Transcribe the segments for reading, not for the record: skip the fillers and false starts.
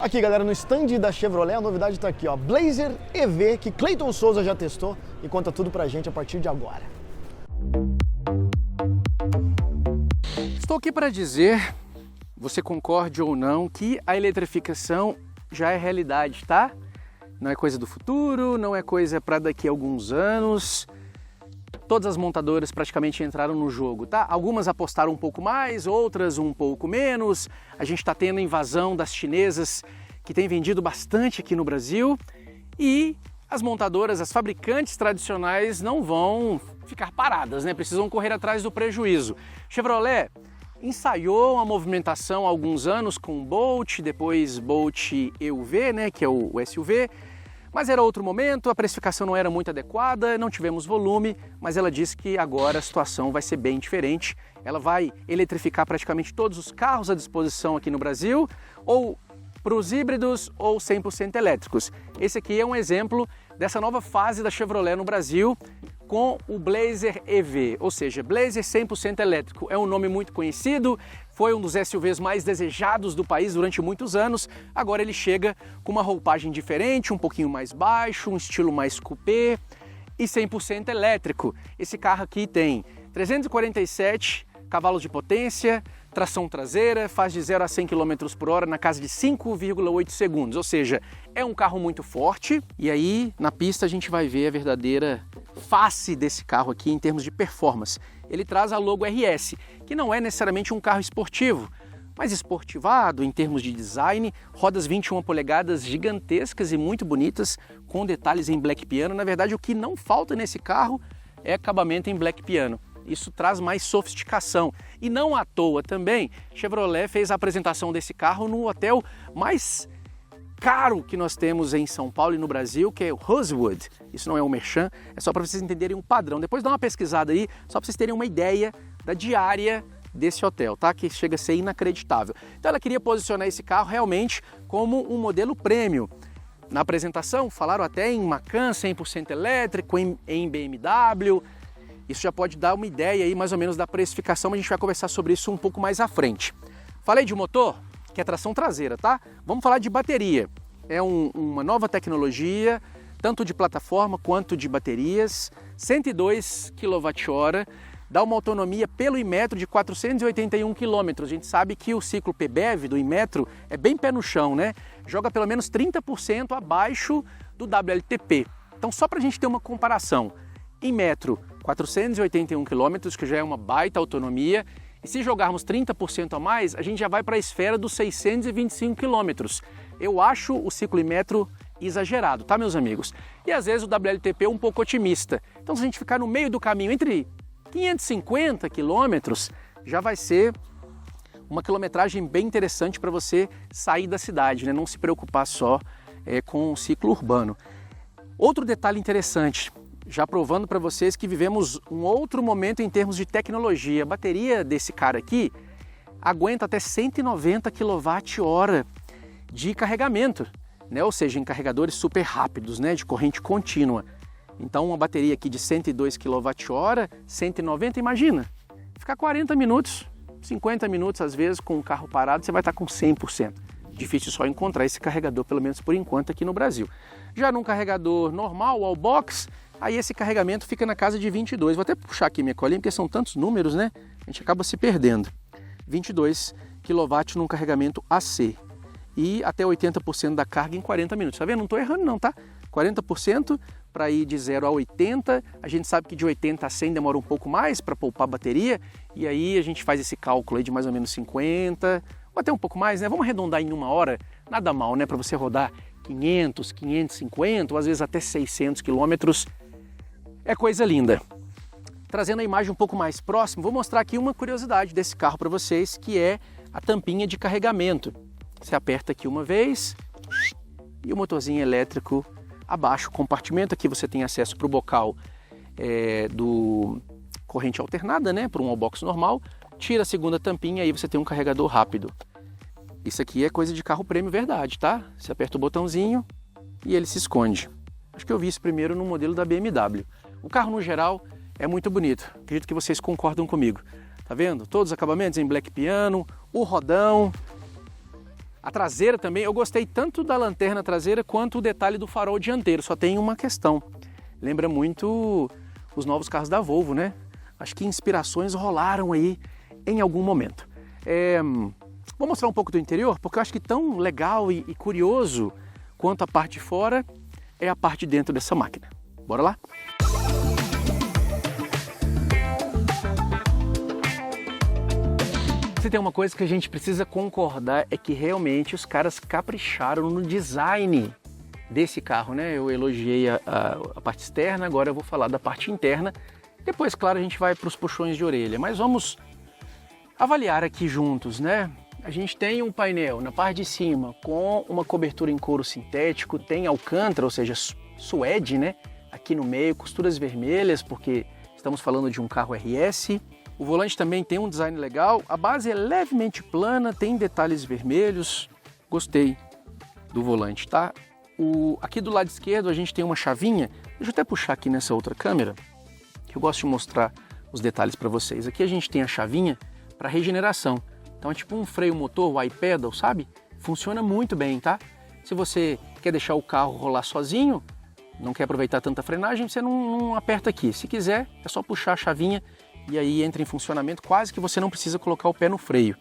Aqui, galera, no stand da Chevrolet, a novidade está aqui, ó, Blazer EV, que Clayton Souza já testou e conta tudo pra gente a partir de agora. Estou aqui para dizer, você concorde ou não, que a eletrificação já é realidade, tá? Não é coisa do futuro, não é coisa para daqui a alguns anos. Todas as montadoras praticamente entraram no jogo, tá? Algumas apostaram um pouco mais, outras um pouco menos. A gente está tendo a invasão das chinesas, que tem vendido bastante aqui no Brasil. E as montadoras, as fabricantes tradicionais não vão ficar paradas, né? Precisam correr atrás do prejuízo. Chevrolet ensaiou uma movimentação há alguns anos com o Bolt, depois Bolt EUV, né? Que é o SUV. Mas era outro momento, a precificação não era muito adequada, não tivemos volume, mas ela disse que agora a situação vai ser bem diferente. Ela vai eletrificar praticamente todos os carros à disposição aqui no Brasil, ou para os híbridos ou 100% elétricos. Esse aqui é um exemplo dessa nova fase da Chevrolet no Brasil com o Blazer EV, ou seja, Blazer 100% elétrico. É um nome muito conhecido, foi um dos SUVs mais desejados do país durante muitos anos. Agora ele chega com uma roupagem diferente, um pouquinho mais baixo, um estilo mais coupé e 100% elétrico. Esse carro aqui tem 347 cavalos de potência, tração traseira, faz de 0 a 100 km por hora na casa de 5,8 segundos, ou seja, é um carro muito forte. E aí na pista a gente vai ver a verdadeira face desse carro aqui em termos de performance. Ele traz a logo RS, que não é necessariamente um carro esportivo, mas esportivado em termos de design, rodas 21 polegadas gigantescas e muito bonitas, com detalhes em black piano. Na verdade, o que não falta nesse carro é acabamento em black piano. Isso traz mais sofisticação. E não à toa também, Chevrolet fez a apresentação desse carro no hotel mais caro que nós temos em São Paulo e no Brasil, que é o Rosewood. Isso não é um merchan, é só para vocês entenderem um padrão. Depois dá uma pesquisada aí, só para vocês terem uma ideia da diária desse hotel, tá? Que chega a ser inacreditável. Então ela queria posicionar esse carro realmente como um modelo premium. Na apresentação falaram até em Macan 100% elétrico, em BMW. Isso já pode dar uma ideia aí mais ou menos da precificação, mas a gente vai conversar sobre isso um pouco mais à frente. Falei de motor, que é tração traseira, tá? Vamos falar de bateria. É uma nova tecnologia, tanto de plataforma quanto de baterias, 102 kWh, dá uma autonomia pelo Inmetro de 481 km. A gente sabe que o ciclo PBEV do Inmetro é bem pé no chão, né? Joga pelo menos 30% abaixo do WLTP. Então só para a gente ter uma comparação, Inmetro 481 km, que já é uma baita autonomia, e se jogarmos 30% a mais, a gente já vai para a esfera dos 625 km. Eu acho o ciclo Inmetro exagerado, tá, meus amigos? E às vezes o WLTP é um pouco otimista. Então se a gente ficar no meio do caminho entre 550 km, já vai ser uma quilometragem bem interessante para você sair da cidade, né? Não se preocupar só com o ciclo urbano. Outro detalhe interessante, já provando para vocês que vivemos um outro momento em termos de tecnologia. A bateria desse cara aqui aguenta até 190 kWh de carregamento, né? Ou seja, em carregadores super rápidos, né? De corrente contínua. Então uma bateria aqui de 102 kWh, 190, imagina, ficar 40 minutos, 50 minutos às vezes com o carro parado, você vai estar com 100%. Difícil só encontrar esse carregador, pelo menos por enquanto, aqui no Brasil. Já num carregador normal, wall box, aí esse carregamento fica na casa de 22. Vou até puxar aqui minha colinha, porque são tantos números, né? A gente acaba se perdendo. 22 kW num carregamento AC. E até 80% da carga em 40 minutos. Tá vendo? Não estou errando não, tá? 40% para ir de 0 a 80. A gente sabe que de 80 a 100 demora um pouco mais para poupar a bateria. E aí a gente faz esse cálculo aí de mais ou menos 50, ou até um pouco mais, né? Vamos arredondar em uma hora. Nada mal, né? Para você rodar 500, 550, ou às vezes até 600 quilômetros. É coisa linda. Trazendo a imagem um pouco mais próxima, vou mostrar aqui uma curiosidade desse carro para vocês, que é a tampinha de carregamento. Você aperta aqui uma vez e o motorzinho elétrico abaixa o compartimento. Aqui você tem acesso para o bocal do corrente alternada, né, para um wallbox normal. Tira a segunda tampinha e aí você tem um carregador rápido. Isso aqui é coisa de carro prêmio verdade, tá? Você aperta o botãozinho e ele se esconde. Acho que eu vi isso primeiro no modelo da BMW. O carro no geral é muito bonito. Acredito que vocês concordam comigo. Tá vendo? Todos os acabamentos em black piano, o rodão. A traseira também, eu gostei tanto da lanterna traseira quanto o detalhe do farol dianteiro, só tem uma questão. Lembra muito os novos carros da Volvo, né? Acho que inspirações rolaram aí em algum momento. Vou mostrar um pouco do interior, porque eu acho que tão legal e curioso quanto a parte de fora é a parte de dentro dessa máquina. Bora lá? Se tem uma coisa que a gente precisa concordar é que realmente os caras capricharam no design desse carro, né? Eu elogiei a parte externa, agora eu vou falar da parte interna. Depois, claro, a gente vai para os puxões de orelha, mas vamos avaliar aqui juntos, né? A gente tem um painel na parte de cima com uma cobertura em couro sintético, tem alcântara, ou seja, suede, né? Aqui no meio, costuras vermelhas, porque estamos falando de um carro RS. O volante também tem um design legal, a base é levemente plana, tem detalhes vermelhos, gostei do volante, tá? Aqui do lado esquerdo a gente tem uma chavinha, deixa eu até puxar aqui nessa outra câmera, que eu gosto de mostrar os detalhes para vocês. Aqui a gente tem a chavinha para regeneração, então é tipo um freio motor, o iPedal, sabe? Funciona muito bem, tá? Se você quer deixar o carro rolar sozinho, não quer aproveitar tanta frenagem, você não aperta aqui. Se quiser, é só puxar a chavinha e aí entra em funcionamento, quase que você não precisa colocar o pé no freio.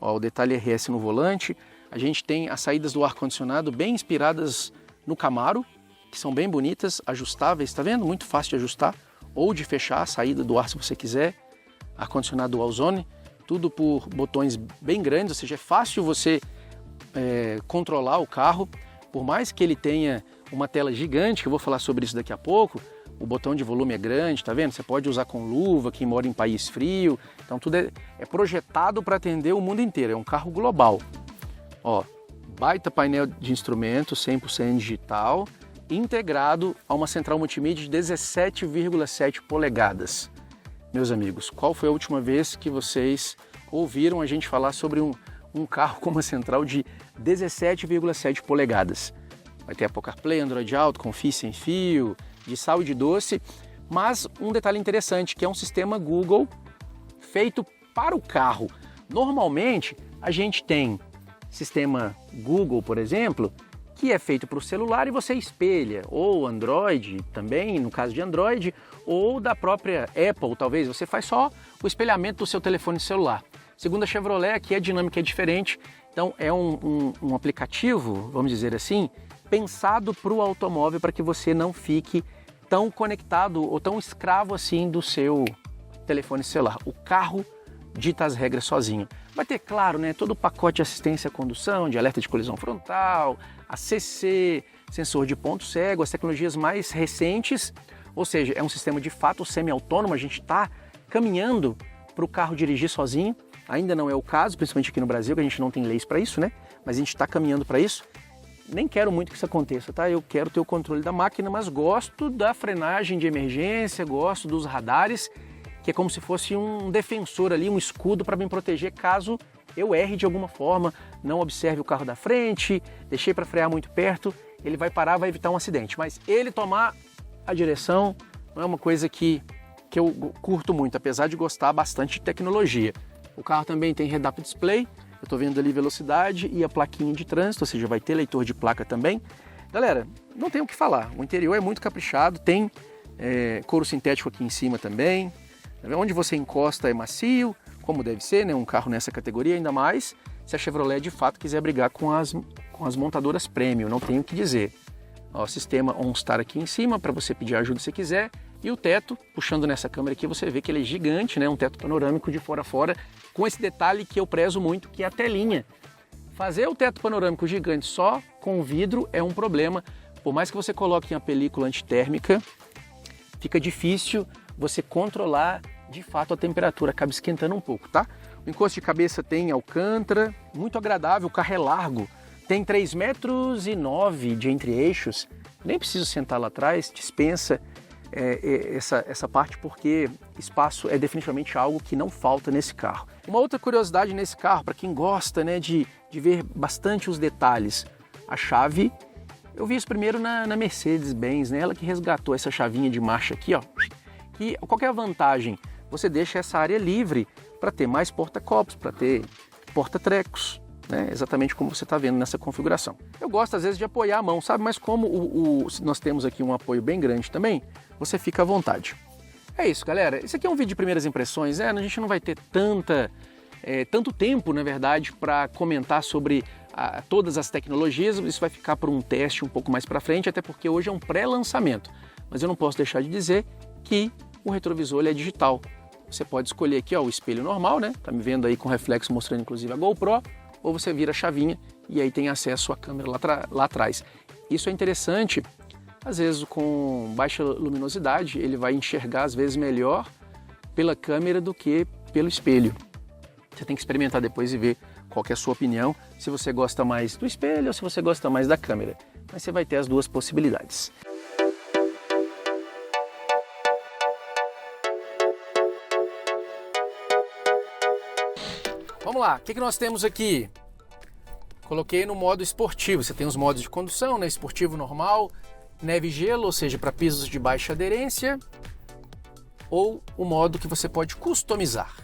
Ó, o detalhe RS no volante, a gente tem as saídas do ar-condicionado bem inspiradas no Camaro, que são bem bonitas, ajustáveis, tá vendo? Muito fácil de ajustar, ou de fechar a saída do ar se você quiser. Ar-condicionado Dual Zone, tudo por botões bem grandes, ou seja, é fácil você controlar o carro, por mais que ele tenha uma tela gigante, que eu vou falar sobre isso daqui a pouco. O botão de volume é grande, tá vendo? Você pode usar com luva, quem mora em país frio. Então tudo é projetado para atender o mundo inteiro, é um carro global. Ó, baita painel de instrumentos, 100% digital, integrado a uma central multimídia de 17,7 polegadas. Meus amigos, qual foi a última vez que vocês ouviram a gente falar sobre um carro com uma central de 17,7 polegadas? Vai ter Apple CarPlay, Android Auto, Confie sem fio, de sal e de doce, mas um detalhe interessante, que é um sistema Google feito para o carro. Normalmente, a gente tem sistema Google, por exemplo, que é feito para o celular e você espelha, ou Android também, no caso de Android, ou da própria Apple, talvez, você faz só o espelhamento do seu telefone celular. Segundo a Chevrolet, aqui a dinâmica é diferente, então é um aplicativo, vamos dizer assim, pensado para o automóvel para que você não fique tão conectado ou tão escravo assim do seu telefone celular. O carro dita as regras sozinho. Vai ter, claro, né, todo o pacote de assistência à condução, de alerta de colisão frontal, ACC, sensor de ponto cego, as tecnologias mais recentes, ou seja, é um sistema de fato semi-autônomo, a gente está caminhando para o carro dirigir sozinho, ainda não é o caso, principalmente aqui no Brasil, que a gente não tem leis para isso, né? Mas a gente está caminhando para isso. Nem quero muito que isso aconteça, tá? Eu quero ter o controle da máquina, mas gosto da frenagem de emergência, gosto dos radares, que é como se fosse um defensor ali, um escudo para me proteger caso eu erre de alguma forma, não observe o carro da frente, deixei para frear muito perto, ele vai parar, vai evitar um acidente. Mas ele tomar a direção não é uma coisa que eu curto muito, apesar de gostar bastante de tecnologia. O carro também tem head-up display, eu estou vendo ali velocidade e a plaquinha de trânsito, ou seja, vai ter leitor de placa também. Galera, não tem o que falar, o interior é muito caprichado, tem couro sintético aqui em cima também. Onde você encosta é macio, como deve ser, né? Um carro nessa categoria, ainda mais se a Chevrolet de fato quiser brigar com as montadoras premium, não tenho o que dizer. Ó, sistema OnStar aqui em cima para você pedir ajuda se quiser. E o teto, puxando nessa câmera aqui, você vê que ele é gigante, né? Um teto panorâmico de fora a fora, com esse detalhe que eu prezo muito, que é a telinha. Fazer o teto panorâmico gigante só com vidro é um problema. Por mais que você coloque uma película antitérmica, fica difícil você controlar de fato a temperatura, acaba esquentando um pouco, tá? O encosto de cabeça tem alcântara, muito agradável, o carro é largo, tem 3,9 metros de entre-eixos, nem preciso sentar lá atrás, dispensa essa parte porque espaço é definitivamente algo que não falta nesse carro. Uma outra curiosidade nesse carro, para quem gosta, né, de ver bastante os detalhes, a chave, eu vi isso primeiro na Mercedes-Benz, né, ela que resgatou essa chavinha de marcha aqui, ó, que qual que é a vantagem? Você deixa essa área livre para ter mais porta-copos, para ter porta-trecos, né? Exatamente como você está vendo nessa configuração. Eu gosto às vezes de apoiar a mão, sabe? Mas como nós temos aqui um apoio bem grande também, você fica à vontade. É isso, galera. Esse aqui é um vídeo de primeiras impressões, né? A gente não vai ter tanto tempo, na verdade, para comentar sobre todas as tecnologias. Isso vai ficar para um teste um pouco mais para frente, até porque hoje é um pré-lançamento. Mas eu não posso deixar de dizer que o retrovisor ele é digital. Você pode escolher aqui, ó, o espelho normal, né? Tá me vendo aí com reflexo mostrando inclusive a GoPro, ou você vira a chavinha e aí tem acesso à câmera lá atrás. Isso é interessante, às vezes com baixa luminosidade, ele vai enxergar às vezes melhor pela câmera do que pelo espelho. Você tem que experimentar depois e ver qual que é a sua opinião, se você gosta mais do espelho ou se você gosta mais da câmera. Mas você vai ter as duas possibilidades. Vamos lá, o que nós temos aqui? Coloquei no modo esportivo. Você tem os modos de condução, né? Esportivo normal, neve e gelo, ou seja, para pisos de baixa aderência, ou o modo que você pode customizar.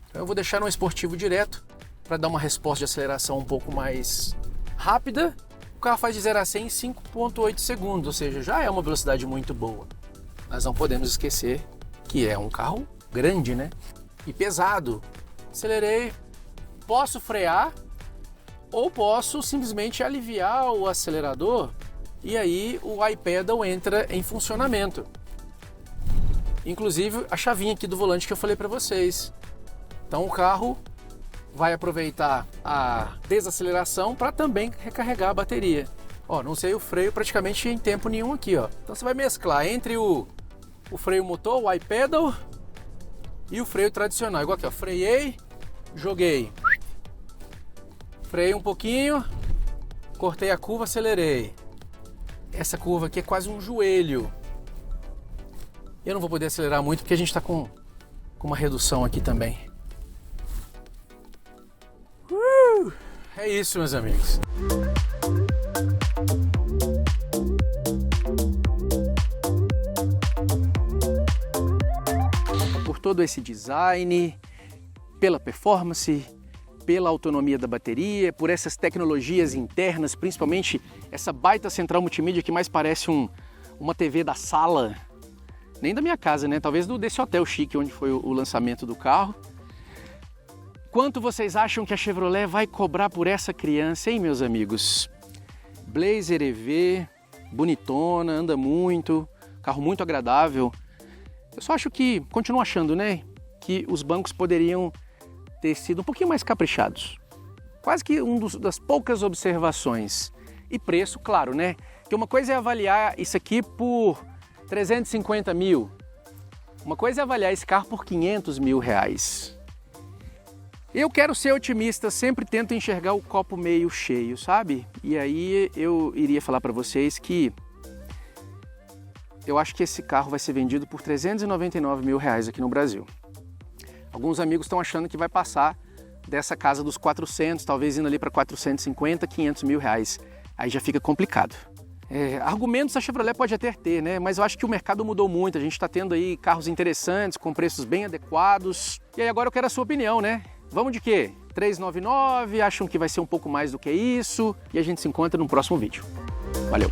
Então eu vou deixar no esportivo direto para dar uma resposta de aceleração um pouco mais rápida. O carro faz de 0 a 100 em 5,8 segundos, ou seja, já é uma velocidade muito boa. Mas não podemos esquecer que é um carro grande, né? E pesado. Acelerei. Posso frear ou posso simplesmente aliviar o acelerador e aí o iPedal entra em funcionamento. Inclusive a chavinha aqui do volante que eu falei para vocês. Então o carro vai aproveitar a desaceleração para também recarregar a bateria. Ó, não sei o freio praticamente em tempo nenhum aqui, ó. Então você vai mesclar entre o freio motor, o iPedal e o freio tradicional. Igual aqui, ó, freiei, joguei. Freiei um pouquinho, cortei a curva, acelerei. Essa curva aqui é quase um joelho. Eu não vou poder acelerar muito porque a gente está com uma redução aqui também. É isso, meus amigos. Por todo esse design, pela performance, pela autonomia da bateria, por essas tecnologias internas, principalmente essa baita central multimídia que mais parece uma TV da sala, nem da minha casa, né? Talvez desse hotel chique onde foi o lançamento do carro. Quanto vocês acham que a Chevrolet vai cobrar por essa criança, hein, meus amigos? Blazer EV, bonitona, anda muito, carro muito agradável. Eu só acho que, continuo achando, né, que os bancos poderiam ter sido um pouquinho mais caprichados. Quase que das poucas observações. E preço, claro, né? Que uma coisa é avaliar isso aqui por 350 mil. Uma coisa é avaliar esse carro por 500 mil reais. Eu quero ser otimista, sempre tento enxergar o copo meio cheio, sabe? E aí eu iria falar para vocês que eu acho que esse carro vai ser vendido por 399 mil reais aqui no Brasil. Alguns amigos estão achando que vai passar dessa casa dos 400, talvez indo ali para 450, 500 mil reais. Aí já fica complicado. Argumentos a Chevrolet pode até ter, né? Mas eu acho que o mercado mudou muito. A gente está tendo aí carros interessantes, com preços bem adequados. E aí agora eu quero a sua opinião, né? Vamos de quê? 399? Acham que vai ser um pouco mais do que isso? E a gente se encontra no próximo vídeo. Valeu!